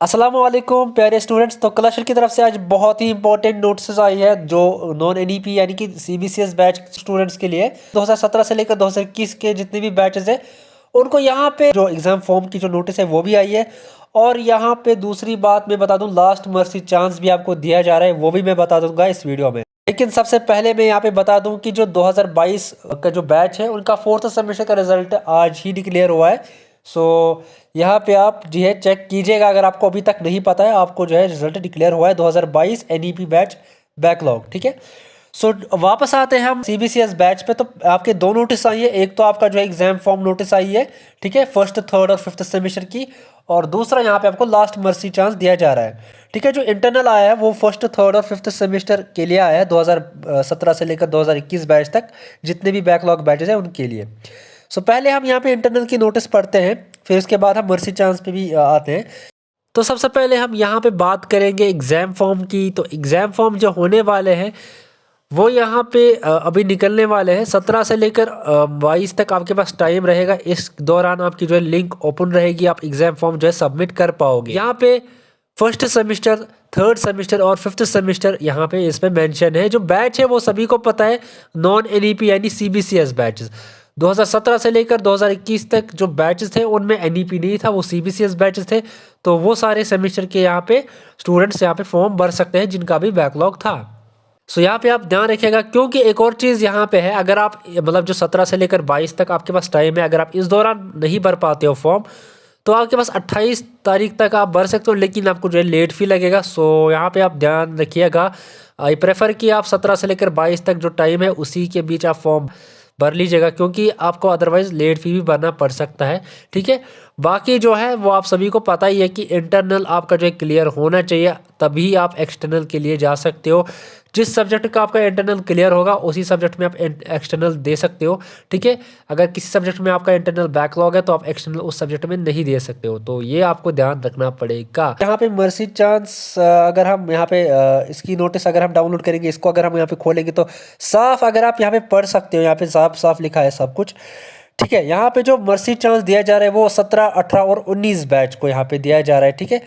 अस्सलाम वालेकुम प्यारे स्टूडेंट्स। तो क्लस्टर की तरफ से आज बहुत ही इंपॉर्टेंट नोटिस आई है जो नॉन एनईपी यानी कि सीबीसीएस बैच स्टूडेंट्स के लिए 2017 से लेकर 2021 के जितने भी बैचेस हैं उनको यहाँ पे जो एग्ज़ाम फॉर्म की जो नोटिस है वो भी आई है। और यहाँ पे दूसरी बात मैं बता दूँ, लास्ट मर्सी चांस भी आपको दिया जा रहा है, वो भी मैं बता दूंगा इस वीडियो में। लेकिन सबसे पहले मैं यहाँ पे बता दूं कि जो 2022 का जो बैच है उनका फोर्थ सेमेस्टर का रिजल्ट आज ही डिक्लेयर हुआ है। सो यहाँ पे आप जो है चेक कीजिएगा, अगर आपको अभी तक नहीं पता है, आपको जो है रिजल्ट डिक्लेयर हुआ है 2022 एनईपी बैच बैकलॉग, ठीक है। सो वापस आते हैं हम सीबीसीएस बैच पे। तो आपके दो नोटिस आई है, एक तो आपका जो है एग्जाम फॉर्म नोटिस आई है, ठीक है, फर्स्ट थर्ड और फिफ्थ सेमेस्टर की, और दूसरा यहाँ पे आपको लास्ट मर्सी चांस दिया जा रहा है, ठीक है। जो इंटरनल आया है वो फर्स्ट थर्ड और फिफ्थ सेमेस्टर के लिए आया है 2017 से लेकर 2021 बैच तक, जितने भी बैकलॉग बैचेस हैं उनके लिए। सो पहले हम यहाँ पे इंटरनल की नोटिस पढ़ते हैं, फिर उसके बाद हम मर्सी चांस पे भी आते हैं। तो सबसे पहले हम यहाँ पे बात करेंगे एग्ज़ाम फॉर्म की। तो एग्ज़ाम फॉर्म जो होने वाले हैं वो यहाँ पे अभी निकलने वाले हैं। 17 से लेकर 22 तक आपके पास टाइम रहेगा। इस दौरान आपकी जो है लिंक ओपन रहेगी, आप एग्ज़ाम फॉर्म जो है सबमिट कर पाओगे। यहाँ पे फर्स्ट सेमेस्टर, थर्ड सेमेस्टर और फिफ्थ सेमेस्टर यहाँ पे इसमें मेंशन है। जो बैच है वो सभी को पता है, नॉन एनईपी यानी सीबीसीएस बैचेस। 2017 से लेकर 2021 तक जो बैचेस थे उनमें एनईपी नहीं था, वो सीबीसीएस बैचेस थे। तो वो सारे सेमेस्टर के यहाँ पे स्टूडेंट्स यहाँ पे फॉर्म भर सकते हैं जिनका भी बैकलॉग था। सो यहाँ पे आप ध्यान रखिएगा, क्योंकि एक और चीज़ यहाँ पे है, अगर आप मतलब जो 17 से लेकर 22 तक आपके पास टाइम है, अगर आप इस दौरान नहीं भर पाते हो फॉर्म तो आपके पास 28 तारीख तक आप भर सकते हो, लेकिन आपको जो है लेट फी लगेगा। सो यहाँ पे आप ध्यान रखिएगा। आई प्रेफर कि आप 17 से लेकर 22 तक जो टाइम है उसी के बीच आप फॉर्म भर लीजिएगा, क्योंकि आपको अदरवाइज़ लेट फी भी भरना पड़ सकता है, ठीक है। बाकी जो है वो आप सभी को पता ही है कि इंटरनल आपका जो है क्लियर होना चाहिए, तभी आप एक्सटर्नल के लिए जा सकते हो। जिस सब्जेक्ट का आपका इंटरनल क्लियर होगा उसी सब्जेक्ट में आप एक्सटर्नल दे सकते हो, ठीक है। अगर किसी सब्जेक्ट में आपका इंटरनल बैकलॉग है तो आप एक्सटर्नल उस सब्जेक्ट में नहीं दे सकते हो, तो ये आपको ध्यान रखना पड़ेगा। यहाँ पे मर्सी चांस अगर हम यहाँ पे इसकी नोटिस अगर हम डाउनलोड करेंगे, इसको अगर हम यहाँ पे खोलेंगे तो साफ अगर आप यहाँ पे पढ़ सकते हो, यहाँ पे साफ साफ लिखा है सब कुछ, ठीक है। यहाँ पे जो मर्सी चांस दिया जा रहा है वो 17, 18 और 19 बैच को यहाँ पे दिया जा रहा है, ठीक है।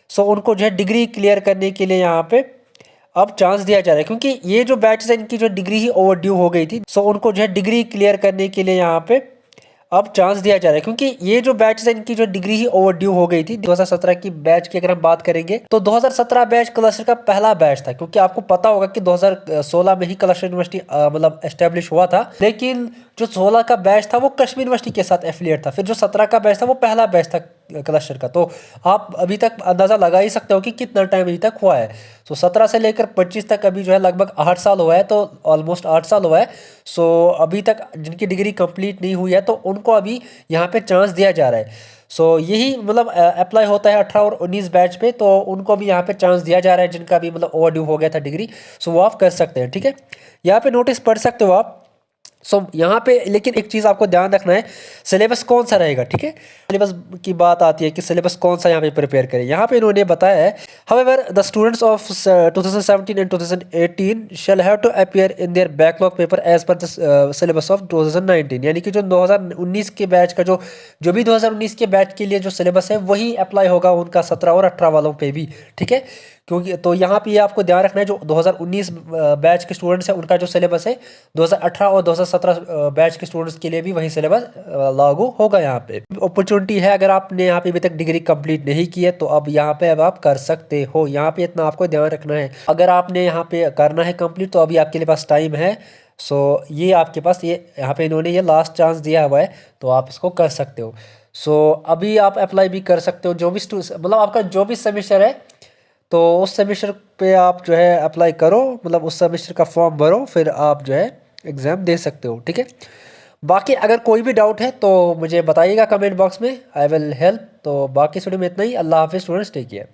सो उनको जो है डिग्री क्लियर करने के लिए यहाँ पे अब चांस दिया जा रहा है, क्योंकि ये जो बैचेस है इनकी जो डिग्री ही ओवर ड्यू हो गई थी। सो उनको जो है डिग्री क्लियर करने के लिए यहाँ पे अब चांस दिया जा रहा है, क्योंकि ये जो बैचेस है इनकी जो डिग्री ही ओवर ड्यू हो गई थी। 2017 की बैच की अगर हम बात करेंगे तो 2017 बैच क्लस्टर का पहला बैच था, क्योंकि आपको पता होगा कि 2016 में ही क्लस्टर यूनिवर्सिटी मतलब एस्टेब्लिश हुआ था, लेकिन जो 16 का बैच था वो कश्मीर यूनिवर्सिटी के साथ एफिलिएट था। फिर जो 17 का बैच था वो पहला बैच था क्लस्टर का। तो आप अभी तक अंदाज़ा लगा ही सकते हो कि कितना टाइम अभी तक हुआ है। सो 17 से लेकर 25 तक अभी जो है लगभग 8 साल हुआ है, तो ऑलमोस्ट 8 साल हुआ है। सो अभी तक जिनकी डिग्री कंप्लीट नहीं हुई है तो उनको अभी यहाँ पे चांस दिया जा रहा है। सो यही मतलब अप्लाई होता है 18 और 19 बैच पे, तो उनको भी यहाँ पे चांस दिया जा रहा है जिनका भी मतलब ओवर ड्यू हो गया था डिग्री। सो वो आप कर सकते हैं, ठीक है। यहाँ पे नोटिस पढ़ सकते हो आप। सो यहाँ पे लेकिन एक चीज़ आपको ध्यान रखना है, सिलेबस कौन सा रहेगा, ठीक है। सिलेबस की बात आती है कि सिलेबस कौन सा यहाँ पे प्रिपेयर करें। यहाँ पे इन्होंने बताया है, however the students of 2017 and 2018 shall have to appear in their backlog paper as per the syllabus of 2019, यानी कि जो 2019 के बैच का जो भी 2019 के बैच के लिए जो सिलेबस है वही अप्लाई होगा उनका 17 और 18 वालों पे भी, ठीक है। क्योंकि तो यहाँ पे ये आपको ध्यान रखना है, जो 2019 बैच के स्टूडेंट्स हैं उनका जो सिलेबस है 2018 और 2017 बैच के स्टूडेंट्स के लिए भी वही सिलेबस लागू होगा। यहाँ पे अपॉर्चुनिटी है, अगर आपने यहाँ पे अभी तक डिग्री कंप्लीट नहीं की है तो अब यहाँ पे अब आप कर सकते हो। यहाँ पे इतना आपको ध्यान रखना है, अगर आपने यहाँ पे करना है कंप्लीट तो अभी आपके पास टाइम है। सो ये आपके पास ये यहाँ पे इन्होंने ये लास्ट चांस दिया हुआ है, तो आप इसको कर सकते हो। सो अभी आप अप्लाई भी कर सकते हो, जो भी मतलब आपका जो भी सेमेस्टर है तो उस सेमेस्टर पे आप जो है अप्लाई करो, मतलब उस सेमेस्टर का फॉर्म भरो, फिर आप जो है एग्ज़ाम दे सकते हो, ठीक है। बाकी अगर कोई भी डाउट है तो मुझे बताइएगा कमेंट बॉक्स में, आई विल हेल्प। तो बाकी स्टूडियो में इतना ही। अल्लाह हाफिज़ स्टूडेंट्स, टेक केयर।